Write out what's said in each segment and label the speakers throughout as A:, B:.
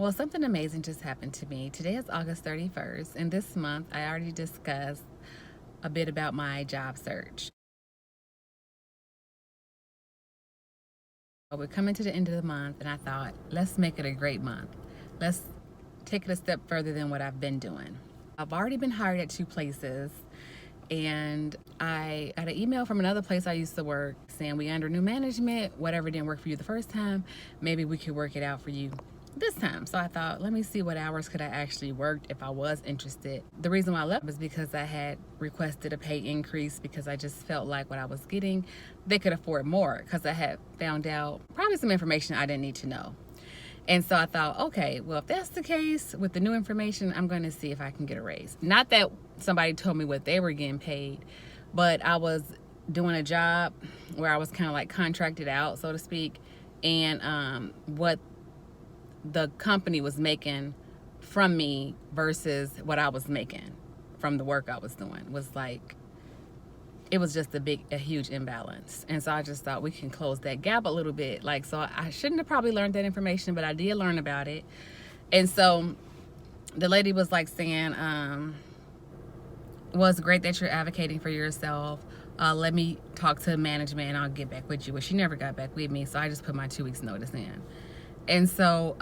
A: Well, something amazing just happened to me. Today is August 31st, and this month I already discussed a bit about my job search. We're coming to the end of the month, and I thought, let's make it a great month. Let's take it a step further than what I've been doing. I've already been hired at 2 places, and I got an email from another place I used to work saying we under new management, whatever didn't work for you the first time, maybe we could work it out for you this time. So I thought, let me see what hours could I actually work if I was interested. The reason why I left was because I had requested a pay increase because I just felt like what I was getting, they could afford more because I had found out probably some information I didn't need to know. And so I thought, okay, well, if that's the case with the new information, I'm going to see if I can get a raise. Not that somebody told me what they were getting paid, but I was doing a job where I was kind of like contracted out, so to speak, and what the company was making from me versus what I was making from the work I was doing was like, it was just a huge imbalance. And so I just thought we can close that gap a little bit. Like, so I shouldn't have probably learned that information, but I did learn about it. And so the lady was like saying, well, it's great that you're advocating for yourself. Let me talk to management and I'll get back with you. Well, she never got back with me, so I just put my 2 weeks notice in. And so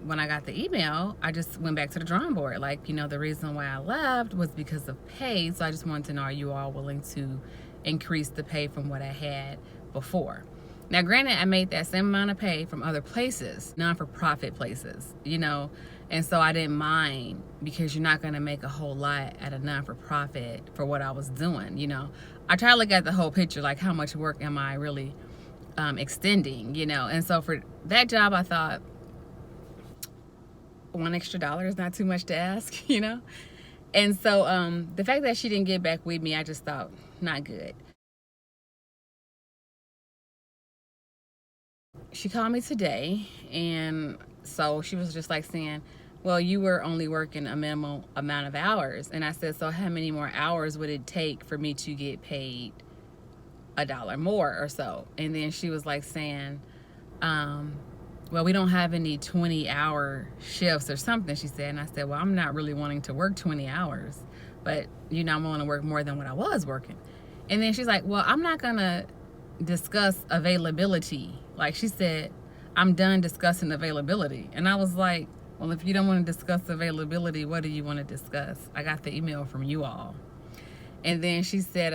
A: when I got the email, I just went back to the drawing board. Like, the reason why I left was because of pay. So I just wanted to know, are you all willing to increase the pay from what I had before? Now, granted, I made that same amount of pay from other places, non-for-profit places, and so I didn't mind because you're not going to make a whole lot at a non-for-profit for what I was doing, I try to look at the whole picture, like how much work am I really extending, and so for that job I thought $1 extra is not too much to ask, and so the fact that she didn't get back with me, I just thought not good. She called me today, and so she was just like saying, well, you were only working a minimal amount of hours, and I said, so how many more hours would it take for me to get paid $1 more or so? And then she was like saying, well, we don't have any 20-hour shifts or something, she said. And I said, well, I'm not really wanting to work 20 hours, but I'm willing to work more than what I was working. And then she's like, well, I'm not gonna discuss availability. Like, she said, I'm done discussing availability. And I was like, well, if you don't want to discuss availability, what do you want to discuss? I got the email from you all. And then she said,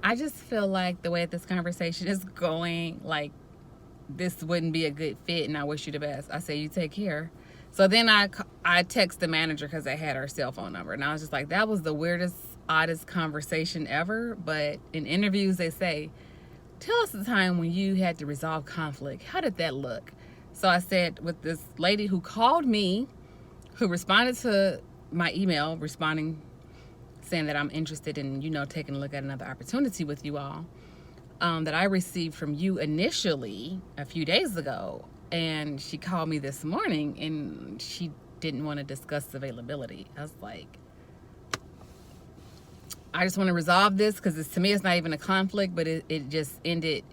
A: I just feel like the way this conversation is going, like, this wouldn't be a good fit, and I wish you the best. I said, you take care. So then I text the manager because I had her cell phone number, and I was just like, that was the weirdest, oddest conversation ever. But in interviews, they say, tell us the time when you had to resolve conflict. How did that look? So I said, with this lady who called me, who responded to my email, saying that I'm interested in, taking a look at another opportunity with you all, that I received from you initially a few days ago. And she called me this morning and she didn't want to discuss availability. I was like, I just want to resolve this because to me it's not even a conflict, but it just ended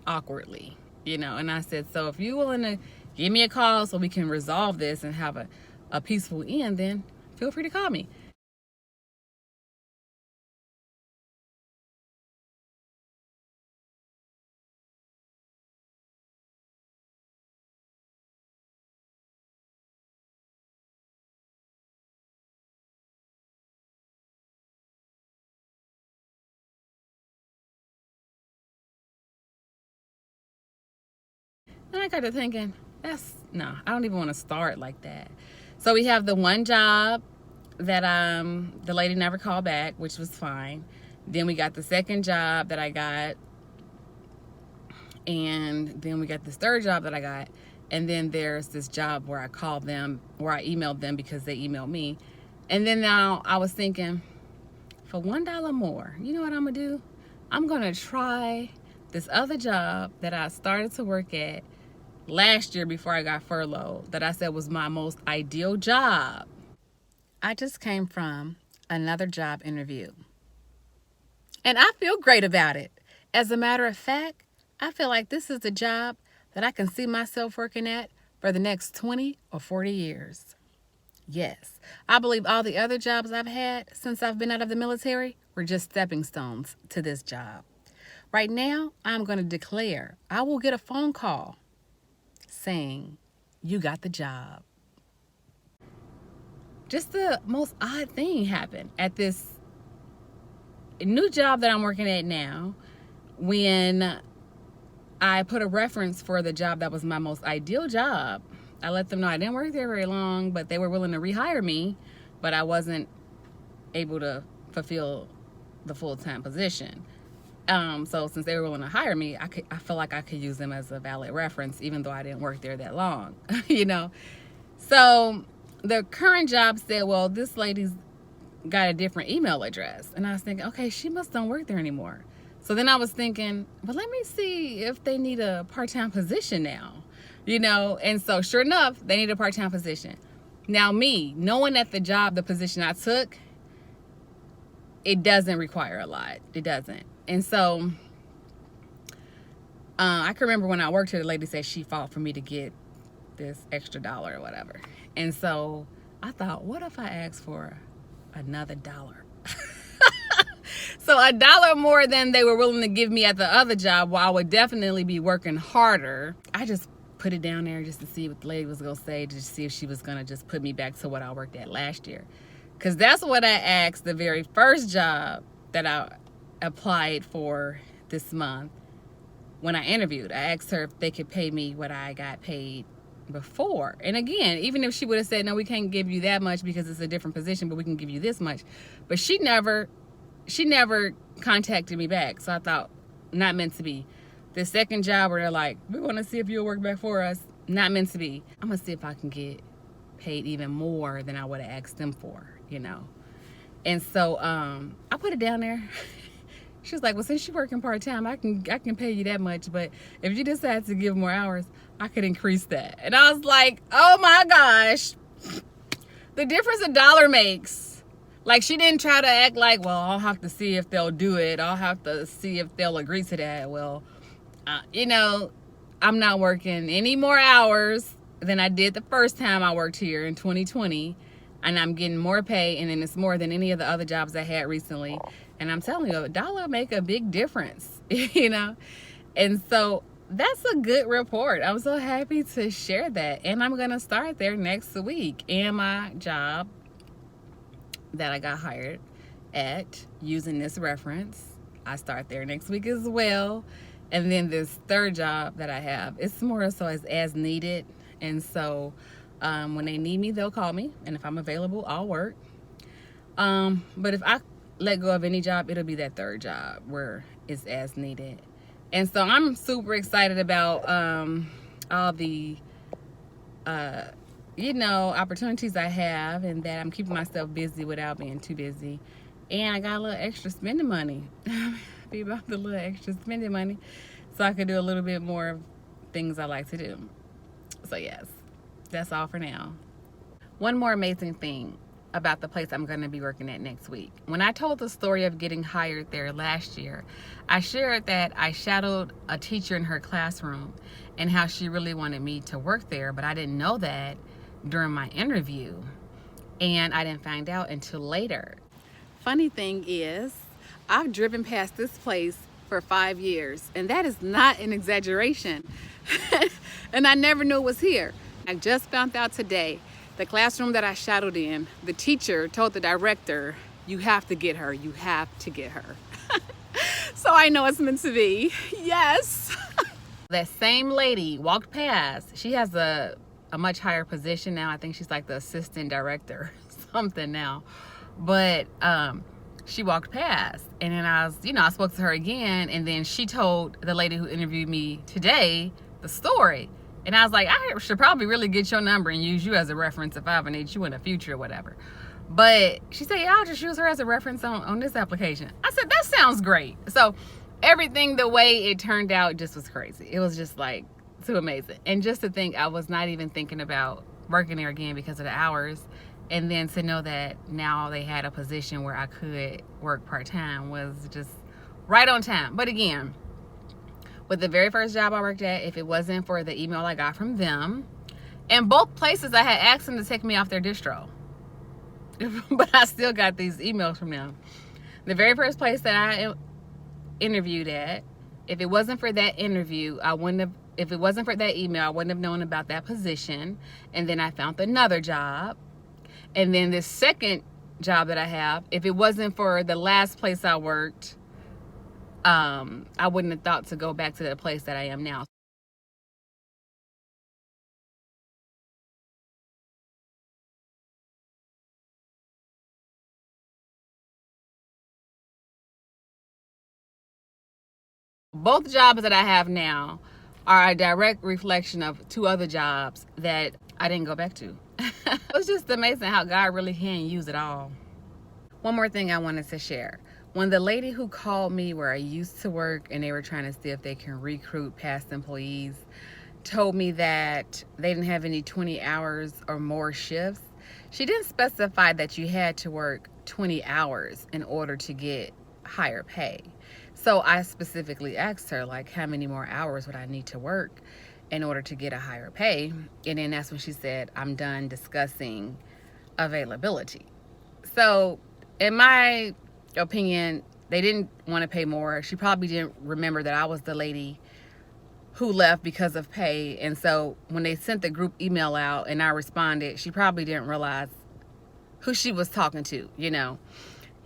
A: awkwardly, And I said, so if you're willing to give me a call so we can resolve this and have a peaceful end, then feel free to call me. And I got to thinking, no, I don't even want to start like that. So we have the one job that the lady never called back, which was fine. Then we got the second job that I got, and then we got this third job that I got, and then there's this job where I emailed them because they emailed me. And then now I was thinking, for $1 more, you know what I'm gonna do? I'm gonna try this other job that I started to work at last year before I got furloughed, that I said was my most ideal job. I just came from another job interview, and I feel great about it. As a matter of fact, I feel like this is the job that I can see myself working at for the next 20 or 40 years. Yes, I believe all the other jobs I've had since I've been out of the military were just stepping stones to this job. Right now, I'm going to declare I will get a phone call saying, "You got the job." Just the most odd thing happened at this new job that I'm working at now. When I put a reference for the job that was my most ideal job, I let them know I didn't work there very long, but they were willing to rehire me, but I wasn't able to fulfill the full-time position. So since they were willing to hire me, I feel like I could use them as a valid reference, even though I didn't work there that long, you know? So the current job said, well, this lady's got a different email address. And I was thinking, okay, she must don't work there anymore. So then I was thinking, well, let me see if they need a part-time position now, you know? And so sure enough, they need a part-time position. Now me, knowing that the position I took, it doesn't require a lot. It doesn't. And so I can remember when I worked here, the lady said she fought for me to get this extra $1 or whatever. And so I thought, what if I asked for another $1? So $1 more than they were willing to give me at the other job, while I would definitely be working harder. I just put it down there just to see what the lady was going to say, to see if she was going to just put me back to what I worked at last year. Because that's what I asked the very first job that I applied for this month. When I interviewed, I asked her if they could pay me what I got paid before. And again, even if she would have said, no, we can't give you that much because it's a different position, but we can give you this much. But she never contacted me back. So I thought, not meant to be. The second job where they're like, we want to see if you'll work back for us, not meant to be. I'm going to see if I can get paid even more than I would have asked them for, you know. And so I put it down there. She was like, well, since you're working part-time, I can pay you that much. But if you decide to give more hours, I could increase that. And I was like, oh my gosh, the difference $1 makes. Like, she didn't try to act like, well, I'll have to see if they'll do it. I'll have to see if they'll agree to that. Well, you know, I'm not working any more hours than I did the first time I worked here in 2020. And I'm getting more pay, and then it's more than any of the other jobs I had recently. And I'm telling you, $1 make a big difference, you know? And so that's a good report. I'm so happy to share that. And I'm going to start there next week. And my job that I got hired at using this reference, I start there next week as well. And then this third job that I have, it's more so as needed. And so when they need me, they'll call me. And if I'm available, I'll work. But if I let go of any job, it'll be that third job where it's as needed. And so I'm super excited about all the you know, opportunities I have, and that I'm keeping myself busy without being too busy. And I got a little extra spending money. Be about the little extra spending money, so I could do a little bit more of things I like to do. So yes, that's all for now. One more amazing thing about the place I'm going to be working at next week. When I told the story of getting hired there last year, I shared that I shadowed a teacher in her classroom and how she really wanted me to work there, but I didn't know that during my interview, and I didn't find out until later. Funny thing is, I've driven past this place for 5 years, and that is not an exaggeration. And I never knew it was here. I just found out today. The classroom that I shadowed in, the teacher told the director, you have to get her, you have to get her. So I know it's meant to be, yes. That same lady walked past. She has a much higher position now. I think she's like the assistant director, something now. But she walked past, and then I spoke to her again, and then she told the lady who interviewed me today the story. And I was like, I should probably really get your number and use you as a reference if I ever need you in the future or whatever. But she said, yeah, I'll just use her as a reference on this application. I said, that sounds great. So everything, the way it turned out, just was crazy. It was just like too amazing. And just to think I was not even thinking about working there again because of the hours. And then to know that now they had a position where I could work part-time was just right on time. But again, With the very first job I worked at, if it wasn't for the email I got from them, and both places I had asked them to take me off their distro, but I still got these emails from them. The very first place that I interviewed at, if it wasn't for that interview, if it wasn't for that email, I wouldn't have known about that position. And then I found another job. And then this second job that I have, if it wasn't for the last place I worked, I wouldn't have thought to go back to the place that I am now. Both jobs that I have now are a direct reflection of two other jobs that I didn't go back to. It's just amazing how God really can use it all. One more thing I wanted to share. When the lady who called me where I used to work and they were trying to see if they can recruit past employees told me that they didn't have any 20 hours or more shifts, she didn't specify that you had to work 20 hours in order to get higher pay. So I specifically asked her, like, how many more hours would I need to work in order to get a higher pay? And then that's when she said, I'm done discussing availability. So in my opinion, they didn't want to pay more. She probably didn't remember that I was the lady who left because of pay. And so when they sent the group email out and I responded, she probably didn't realize who she was talking to, you know.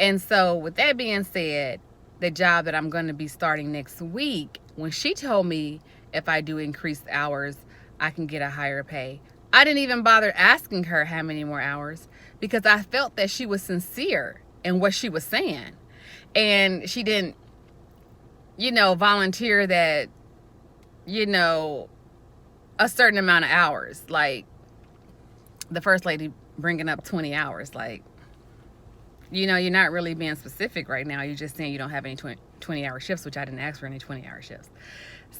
A: And so with that being said, the job that I'm going to be starting next week, when she told me if I do increased hours, I can get a higher pay, I didn't even bother asking her how many more hours because I felt that she was sincere in what she was saying. And she didn't, you know, volunteer that, you know, a certain amount of hours. Like the first lady bringing up 20 hours. Like, you know, you're not really being specific right now. You're just saying you don't have any 20-hour shifts, which I didn't ask for any 20-hour shifts.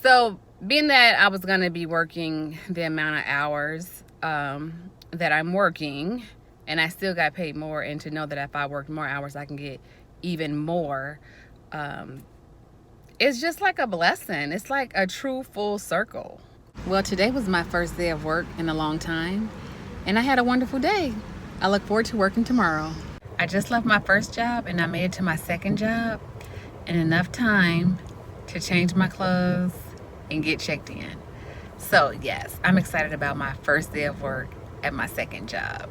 A: So being that I was going to be working the amount of hours that I'm working, and I still got paid more, and to know that if I worked more hours, I can get even more, it's just like a blessing. It's like a true full circle. Well, today was my first day of work in a long time, and I had a wonderful day. I look forward to working tomorrow. I just left my first job and I made it to my second job in enough time to change my clothes and get checked in. So yes, I'm excited about my first day of work at my second job.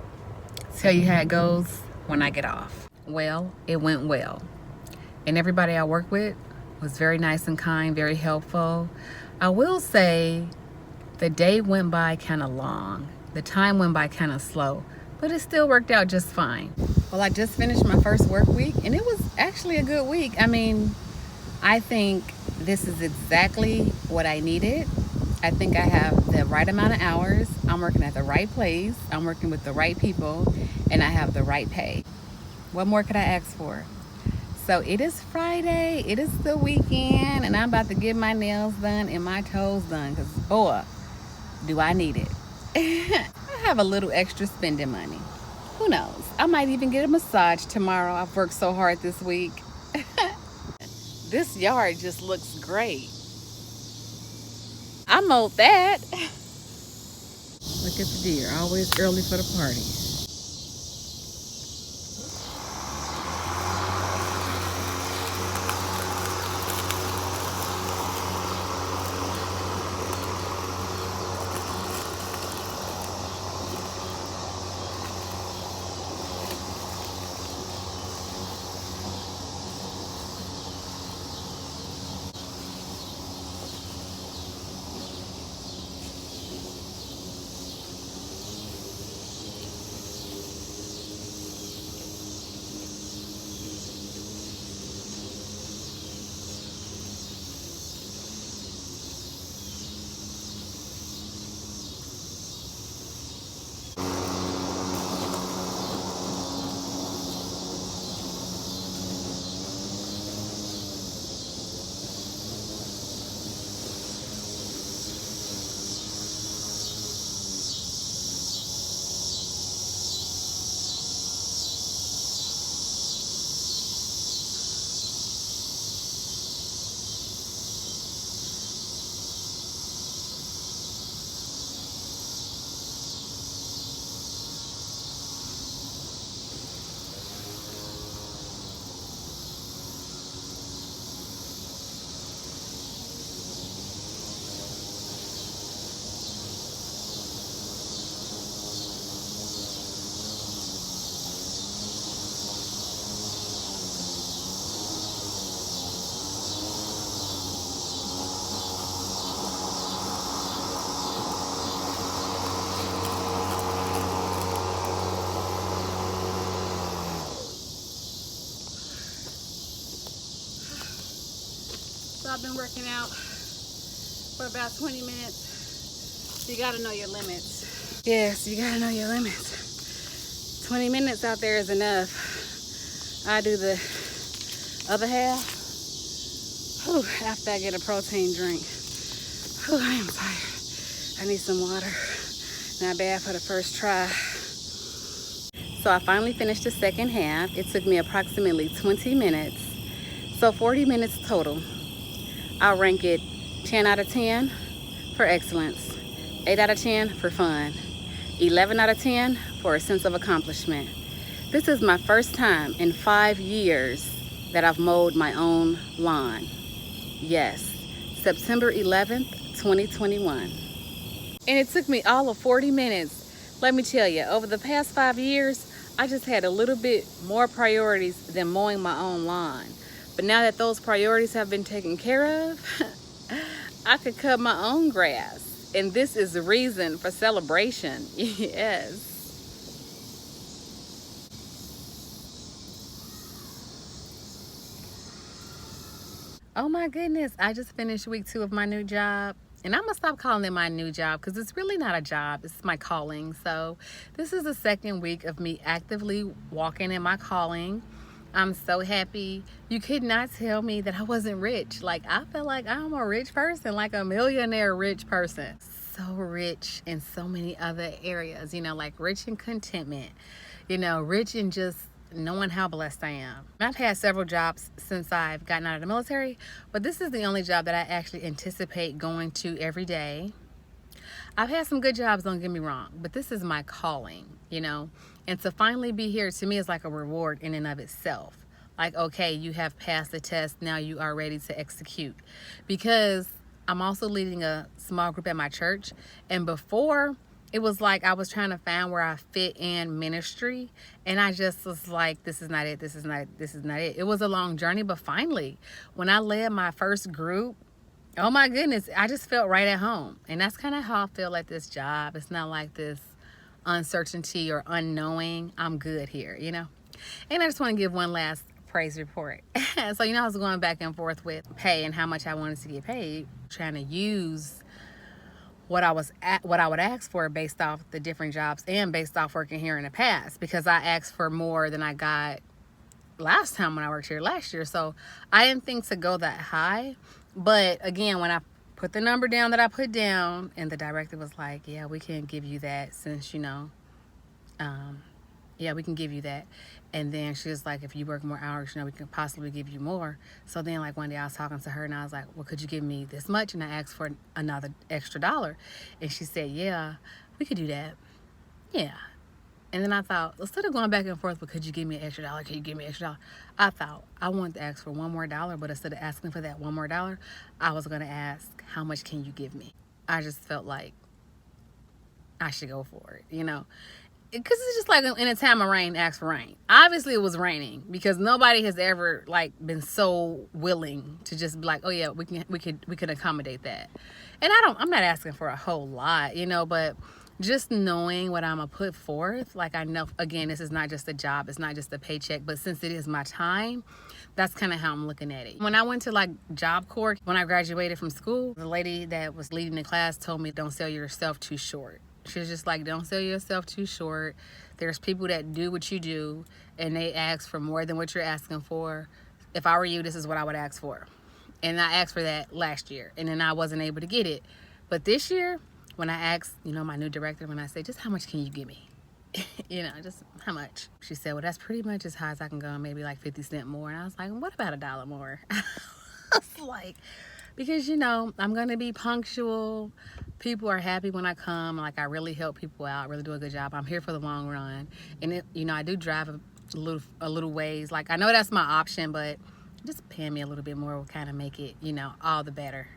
A: Tell you how it goes when I get off. Well, it went well. And everybody I work with was very nice and kind, very helpful. I will say the day went by kind of long. The time went by kind of slow, but it still worked out just fine. Well, I just finished my first work week and it was actually a good week. I mean, I think this is exactly what I needed. I think I have the right amount of hours. I'm working at the right place. I'm working with the right people, and I have the right pay. What more could I ask for? So it is Friday. It is the weekend, and I'm about to get my nails done and my toes done because, boy, do I need it. I have a little extra spending money. Who knows? I might even get a massage tomorrow. I've worked so hard this week. This yard just looks great. I mowed that. Look at the deer, always early for the party.
B: I've been working out for about 20 minutes. You gotta know your limits. Yes, you gotta know your limits. 20 minutes out there is enough. I do the other half after I get a protein drink. I am tired. I need some water. Not bad for the first try. So I finally finished the second half. It took me approximately 20 minutes. So 40 minutes total. I'll rank it 10 out of 10 for excellence, 8 out of 10 for fun, 11 out of 10 for a sense of accomplishment. This is my first time in 5 years that I've mowed my own lawn. Yes, September 11th, 2021. And it took me all of 40 minutes. Let me tell you, over the past 5 years, I just had a little bit more priorities than mowing my own lawn. But now that those priorities have been taken care of, I could cut my own grass. And this is the reason for celebration. Yes. Oh my goodness, I just finished week 2 of my new job. And I'm gonna stop calling it my new job because it's really not a job, it's my calling. So this is the second week of me actively walking in my calling. I'm so happy. You could not tell me that I wasn't rich. Like, I feel like I'm a rich person, like a millionaire rich person. So rich in so many other areas, you know, like rich in contentment, you know, rich in just knowing how blessed I am. I've had several jobs since I've gotten out of the military, but this is the only job that I actually anticipate going to every day. I've had some good jobs, don't get me wrong, but this is my calling, you know, and to finally be here to me is like a reward in and of itself. Like, okay, you have passed the test, now you are ready to execute. Because I'm also leading a small group at my church, and before it was like I was trying to find where I fit in ministry, and I just was like, this is not it, this is not it, this is not it. It was a long journey, but finally, when I led my first group, oh my goodness, I just felt right at home. And that's kind of how I feel like this job. It's not like this uncertainty or unknowing. I'm good here, you know? And I just want to give one last praise report. So, you know, I was going back and forth with pay and how much I wanted to get paid, trying to use what I would ask for based off the different jobs and based off working here in the past, because I asked for more than I got last time when I worked here last year. So I didn't think to go that high. But again, when I put the number down that I put down, and the director was like, yeah, we can give you that since, you know, yeah, we can give you that. And then she was like, if you work more hours, you know, we can possibly give you more. So then, like, one day I was talking to her and I was like, well, could you give me this much? And I asked for another extra $1. And she said, yeah, we could do that. Yeah. And then I thought, instead of going back and forth, but could you give me an extra $1? Could you give me an extra $1? I thought I wanted to ask for one more $1, but instead of asking for that one more $1, I was going to ask, how much can you give me? I just felt like I should go for it, you know? Because it's just like in a time of rain, ask for rain. Obviously it was raining because nobody has ever like been so willing to just be like, oh yeah, we can accommodate that. And I'm not asking for a whole lot, you know, but just knowing what I'm gonna put forth, like I know, again, this is not just a job, it's not just a paycheck, but since it is my time, that's kind of how I'm looking at it. When I went to like Job Corps, when I graduated from school, the lady that was leading the class told me, don't sell yourself too short. She was just like, don't sell yourself too short. There's people that do what you do and they ask for more than what you're asking for. If I were you, this is what I would ask for. And I asked for that last year and then I wasn't able to get it. But this year, when I asked, you know, my new director, when I said, just how much can you give me? You know, just how much? She said, well, that's pretty much as high as I can go, maybe like 50 cents more. And I was like, what about $1 more? I was like, because, you know, I'm going to be punctual. People are happy when I come. Like, I really help people out, really do a good job. I'm here for the long run. And, it, you know, I do drive a little ways. Like, I know that's my option, but just paying me a little bit more will kind of make it, you know, all the better.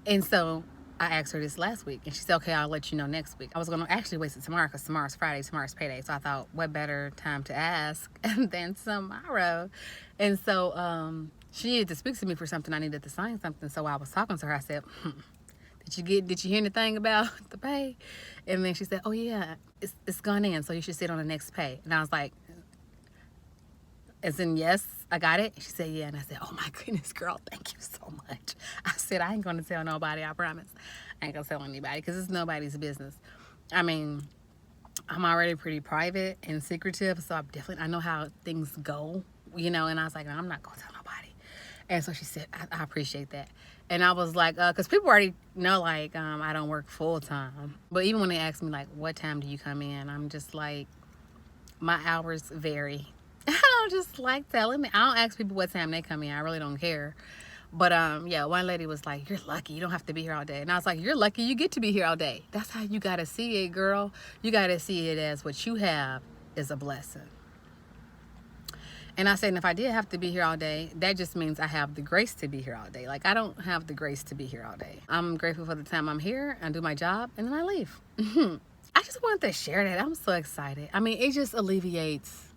B: And so I asked her this last week, and she said, okay, I'll let you know next week. I was going to actually wait till tomorrow because tomorrow's Friday, tomorrow's payday. So I thought, what better time to ask than tomorrow? And so she needed to speak to me for something. I needed to sign something. So I was talking to her. I said, did you hear anything about the pay? And then she said, oh yeah, it's gone in, so you should sit on the next pay. And I was like, as in yes, I got it? She said, yeah. And I said, oh my goodness, girl, thank you so much. I said, I ain't going to tell nobody, I promise. I ain't going to tell anybody because it's nobody's business. I mean, I'm already pretty private and secretive, so I know how things go, you know, and I was like, I'm not going to tell nobody. And so she said, I appreciate that. And I was like, because people already know, like, I don't work full time. But even when they ask me, like, what time do you come in? I'm just like, my hours vary. I don't just like telling me. I don't ask people what time they come in. I really don't care. But yeah, one lady was like, you're lucky. You don't have to be here all day. And I was like, you're lucky you get to be here all day. That's how you got to see it, girl. You got to see it as what you have is a blessing. And I said, and if I did have to be here all day, that just means I have the grace to be here all day. Like, I don't have the grace to be here all day. I'm grateful for the time I'm here. I do my job, and then I leave. I just wanted to share that. I'm so excited. I mean, it just alleviates.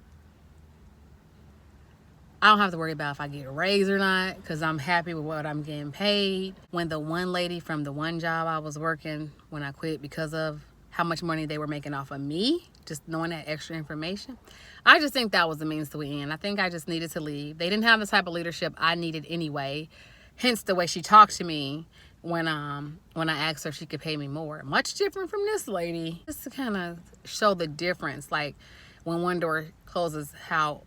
B: I don't have to worry about if I get a raise or not because I'm happy with what I'm getting paid. When the one lady from the one job I was working, when I quit because of how much money they were making off of me, just knowing that extra information, I just think that was the means to an end. I think I just needed to leave. They didn't have the type of leadership I needed anyway, hence the way she talked to me when I asked her if she could pay me more. Much different from this lady. Just to kind of show the difference, like when one door closes, how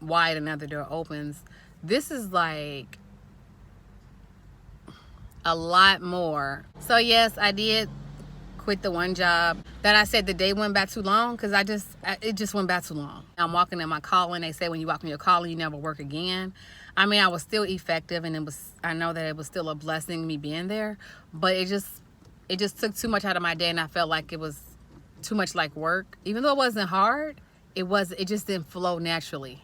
B: wide another door opens. This is like a lot more. So yes, I did quit the one job that I said the day went by too long because it just went by too long. I'm walking in my calling. They say when you walk in your calling, you never work again. I mean, I was still effective, and I know that it was still a blessing me being there, but it just took too much out of my day, and I felt like it was too much like work. Even though it wasn't hard, it just didn't flow naturally.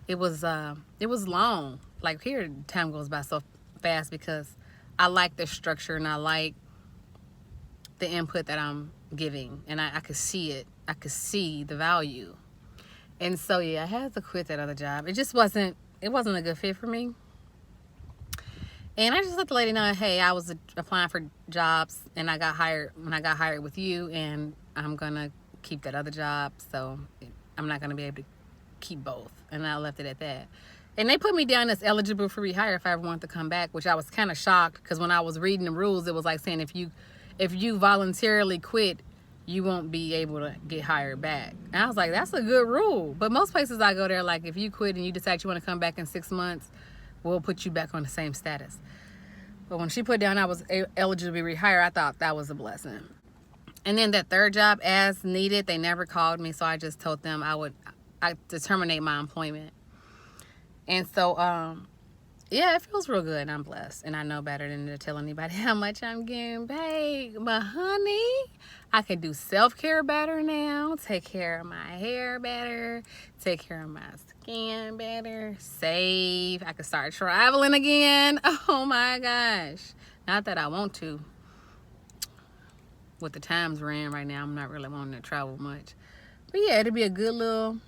B: It was long. Like here, time goes by so fast because I like the structure and I like the input that I'm giving, and I could see it. I could see the value. And so yeah, I had to quit that other job. It wasn't a good fit for me. And I just let the lady know, hey, I was applying for jobs and I got hired with you, and I'm gonna keep that other job, so I'm not gonna be able to keep both. And I left it at that. And they put me down as eligible for rehire if I ever wanted to come back, which I was kind of shocked because when I was reading the rules, it was like saying if you voluntarily quit, you won't be able to get hired back. And I was like, that's a good rule. But most places I go there, like if you quit and you decide you want to come back in 6 months, we'll put you back on the same status. But when she put down I was eligible to be rehired, I thought that was a blessing. And then that third job, as needed, they never called me, so I just told them I to terminate my employment. And so yeah, it feels real good, and I'm blessed, and I know better than to tell anybody how much I'm getting paid. But honey, I can do self-care better now, take care of my hair better, take care of my skin better, save. I can start traveling again. Oh my gosh. Not that I want to. With the times we're in right now, I'm not really wanting to travel much. But yeah, it'll be a good little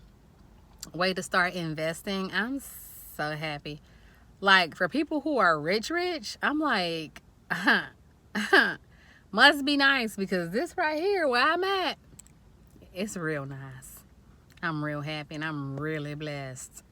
B: way to start investing. I'm so happy. Like, for people who are rich, I'm like, must be nice, because this right here where I'm at, it's real nice. I'm real happy and I'm really blessed.